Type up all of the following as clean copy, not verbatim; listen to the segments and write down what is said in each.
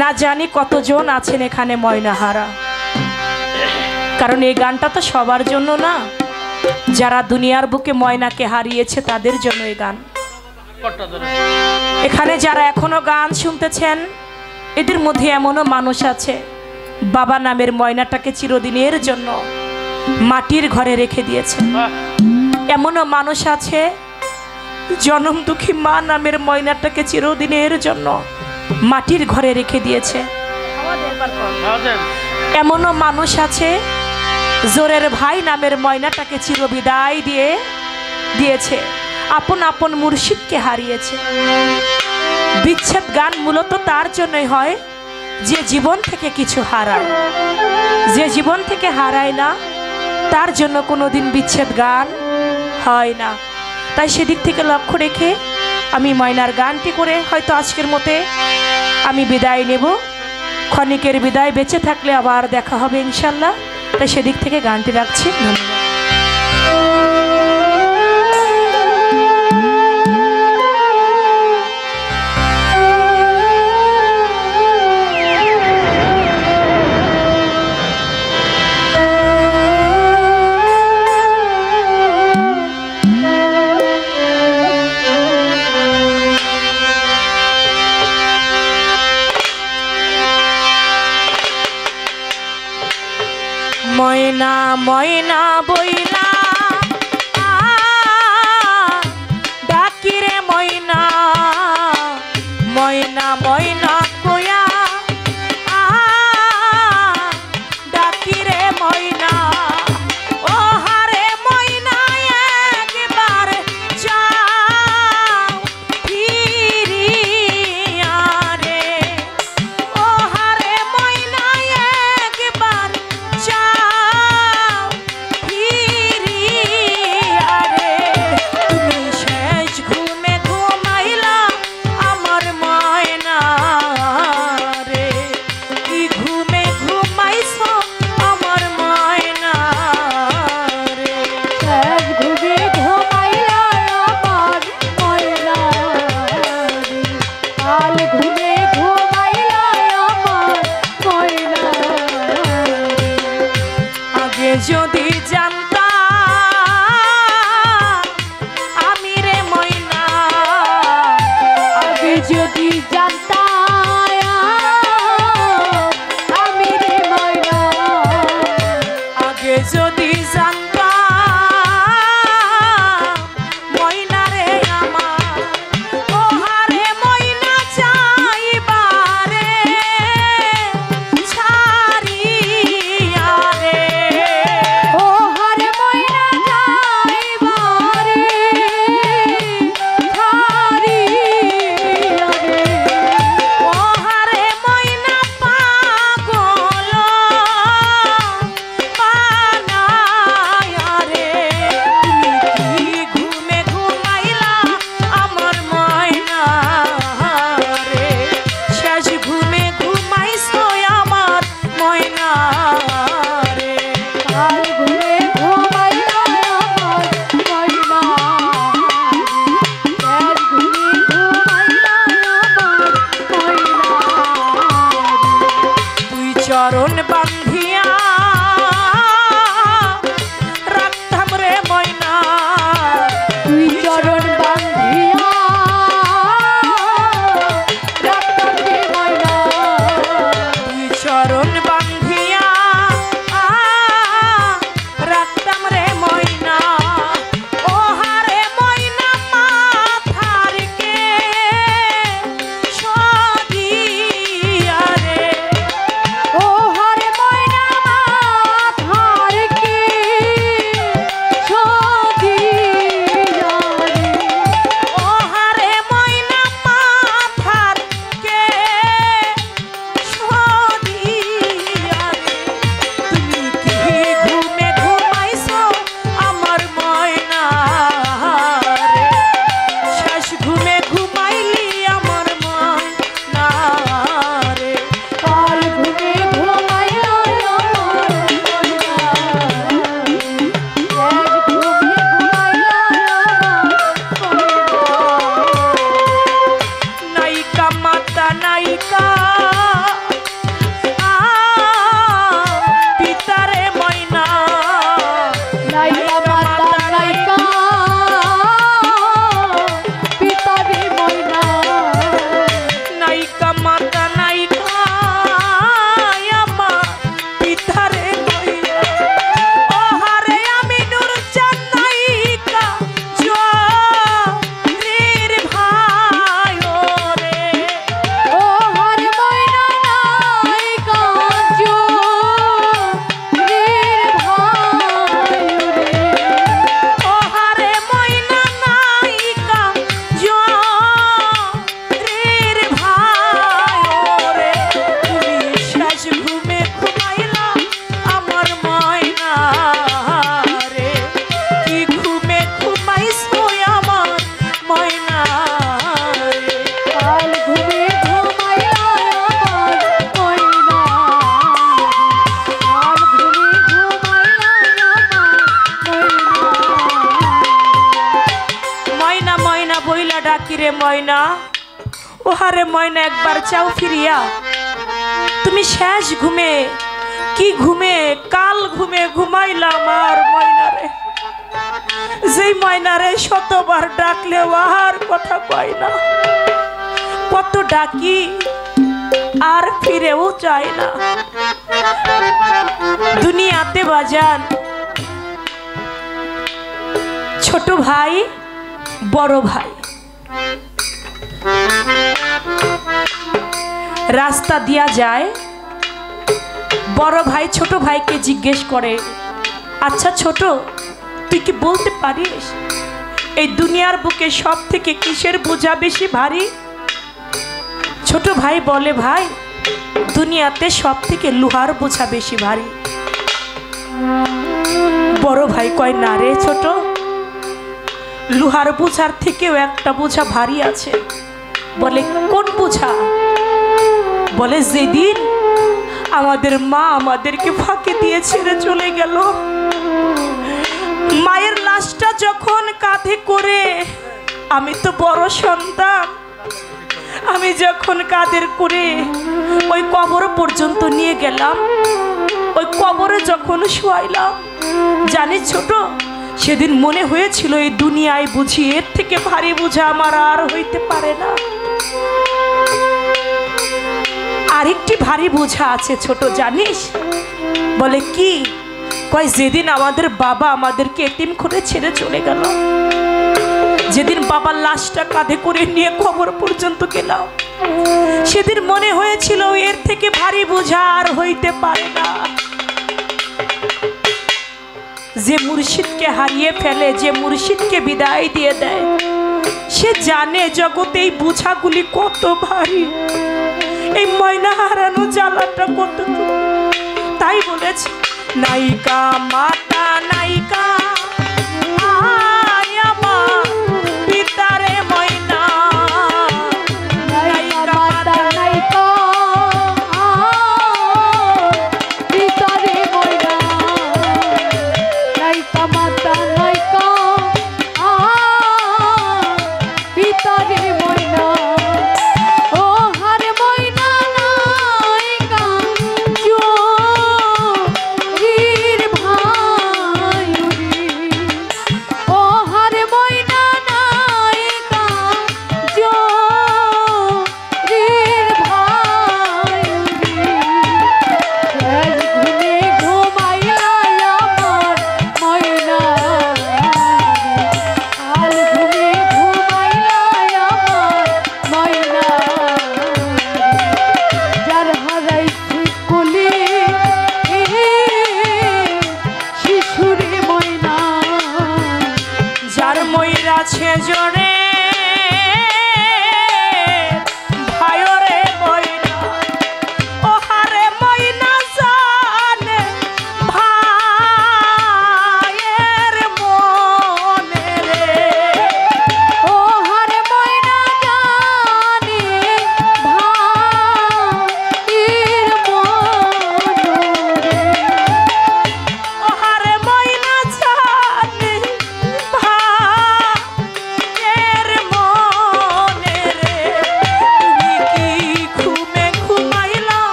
না জানি কতজন আছেন এখানে ময়নাহারা, কারণ এই গানটা তো সবার জন্য না, যারা দুনিয়ার বুকে ময়নাকে হারিয়েছে তাদের জন্য এই গান। এখানে যারা এখনো গান শুনতেছেন এদের মধ্যে এমনও মানুষ আছে বাবা নামের ময়নাটাকে চিরদিনের জন্য মাটির ঘরে রেখে দিয়েছে। এমনও মানুষ আছে জনম দুঃখী মা নামের ময়নাটাকে চিরদিনের জন্য মাটির ঘরে রেখে দিয়েছে। এমনও মানুষ আছে জোরের ভাই নামের ময়নাটাকে চিরবিদায় দিয়েছে, আপন আপন মুর্শিদকে হারিয়েছে। বিচ্ছেদ গান মূলত তার জন্যই হয় যে জীবন থেকে কিছু হারায়, যে জীবন থেকে হারায় না তার জন্য কোনোদিন বিচ্ছেদ গান হয় না। তাই সেদিক থেকে লক্ষ্য রেখে আমি ময়নার গানটি করে হয়তো আজকের মতে আমি বিদায় নেব। ক্ষণিকের বিদায়, বেঁচে থাকলে আবার দেখা হবে ইনশাল্লাহ। তাই সেদিক থেকে গানটি রাখছি। ধন্যবাদ। ময়না ময়না বইলা ডাকিরে ময়না, ময়না ময়না কয়া ডাকিরে ময়না। ও হারে ময়না একবার যাও ফিরিয়া রে, ও হারে ময়না একবার যাও ফিরিয়া রে। তুমি শেষ ঘুমে ঘুমাইলা আমার ময়না রে, কি ঘুমে ঘুমাইছো আমার ময়না রে। শেষ ঘুমে ঘুমাইলা আমার ময়না রে, কাল ঘুমে ঘুমাইলা আমার ময়না রে। আগে যদি জানতাম আমি রে ময়না, আগে যদি জানতাম আমি রে ময়না, আগে যদি জানতাম ময়না রে আমার, ও হারে ময়না চাইবারে ছাড়িয়া রে। ও হারে ময়না যাইবারে ছাড়িয়া রে। ও হারে ময়না পাগল বানায়া রে, তুমি কি ঘুমে ঘুমাইলা আমার ময়না রে, শেষ ঘুমে ঘুমাইছো আমার ময়না রে। কাল ঘুমে ঘুমাইলা আমার ময়না রে, শেষ ঘুমে ঘুমাইলা আমার ময়না রে। তুই চরণ বান্ধিয়া রাখতাম রে ময়না, তুই চরণ বান্ধিয়া রাখতাম রে ময়না, তুই চরণ বান্ধিয়া রাখতাম রে ময়না। ও হারে ময়না মাথার কে সদিয়া রে, ও হারে ময়না মাথার কে সদিয়া রে। ও হারে ময়না মাথার কে সদিয়া রে। তুমি কি ঘুমে ঘুমাইছো আমার ময়না রে, শেষ ঘুমে ঘুমাইলি আমার ময়না রে। কাল ঘুমে ঘুমাইলা আমার ময়না রে, শেষ ঘুমে ঘুমাইলা আমার ময়না রে। নাইকা মাতা নাইকা ওহারে ময়না একবার চাও ফিরিয়া, তুমি শেষ ঘুমে কি ঘুমে কাল ঘুমে ঘুমাইলাম আর ময়নারে, যেই ময়নারে শতবার ডাকলে আর কথা কয় না, কত ডাকি আর ফিরেও যায় না। দুনিয়াতে বাজান ছোট ভাই বড় ভাই, রাস্তা দিয়া যায়, বড় ভাই ছোট ভাইকে জিজ্ঞেস করে, আচ্ছা ছোট, তুই কি বলতে পারিস এই দুনিয়ার বুকে সব থেকে কিসের বোঝা বেশি ভারী? ছোট ভাই বলে, ভাই দুনিয়াতে সব থেকে লোহার বোঝা বেশি ভারী। বড় ভাই কয়, না রে ছোট, লোহার বোঝার থেকেও একটা বোঝা ভারী আছে। বলে, কোন বোঝা? বলে, যেদিন আমাদের মা আমাদেরকে ফাঁকি দিয়ে ছেড়ে চলে গেল, মায়ের লাশটা যখন কাঁধে করে, আমি তো বড় সন্তান, আমি যখন কাঁধের করে ওই কবর পর্যন্ত নিয়ে গেলাম, ওই কবরে যখন শোয়াইলাম, জানিস ছোট, সেদিন মনে হয়েছিল এই দুনিয়ায় বুঝি এর থেকে ভারী বোঝা আমার আর হইতে পারে না। আরেকটি ভারী বোঝা আছে ছোট, জানিস? বলে, কি? কয়, যেদিন আমাদের বাবা আমাদেরকে এতিম করে ছেড়ে চলে গেল, যেদিন বাবার লাশটা কাঁধে করে নিয়ে কবর পর্যন্ত গেলাম, সেদিন মনে হয়েছিল এর থেকে ভারী বোঝা আর হইতে পারে না। যে মুর্শিদকে হারিয়ে ফেলে, যে মুর্শিদকে বিদায় দিয়ে দেয়, সে জানে জগতে এই বোঝাগুলি কত ভারী, এই ময়না হারানো জ্বালাটা কত। তাই বলেছে, নাইকা মাতা নাইকা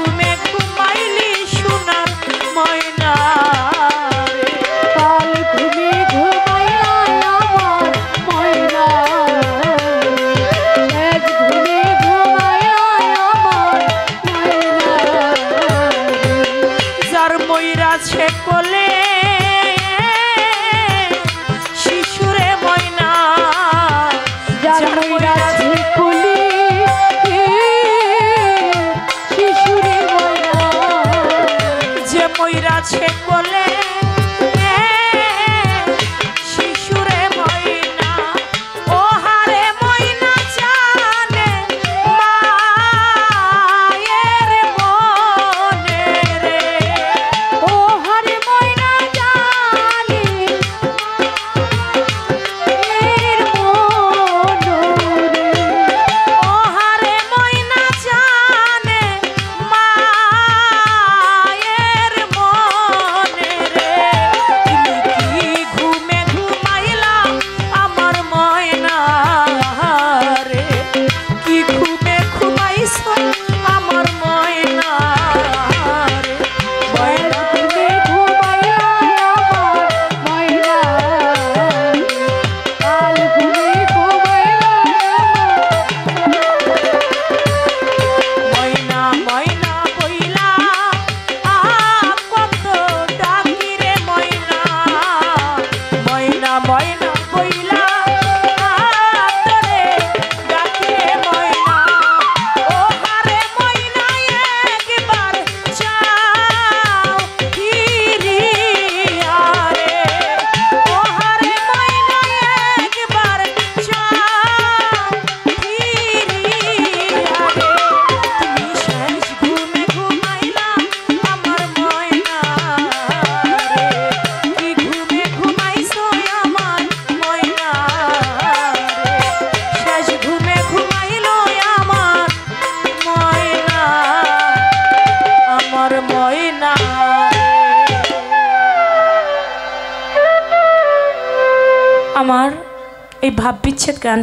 ঘুমে ঘুমাইলি সোনার ময়না রে। কাল ঘুমে ঘুমাইলা আমার ময়না শেষ ঘুমে ঘুমাইলা আমার ময়না যার ময়রাছে কোলে শিশুরে ময়না, যার ময়রাছে কোলে শিশুরে ময়না যে ময়রাছে কোলে শিশুরে ময়না, ও হারে ময়না জানে মায়ের মনে রে। ও হরে ময়না জানে এর মনোরে ও হারে ময়না জানে মায়ের মনে রে। তুমি কি ঘুমে ঘুমাইলা আমার ময়না রে, কি ঘুমে ঘুমাইছো আমার ময়না রে। ময়না ঘুমে ঘুমাইলা আমার ময়না কাল ঘুমে ঘুমাইলা ময়না ময়না বইলা কত ডাকি রে ময়না, ময়না ময়না বইলা তোরে ডাকি রে ময়না। ও হারে ময়না একবার যাও ফিরিয়া রে, ও হারে ময়না একবার যাও ফিরিয়া রে। তুমি শেষ ঘুমে ঘুমাইলা আমার ময়না রে, কি ঘুমে ঘুমাইছো আমার ময়না রে। শেষ ঘুমে ঘুমাইলো আমার ময়না, আমার ময়না রে। আমার এই ভাব বিচ্ছেদ গান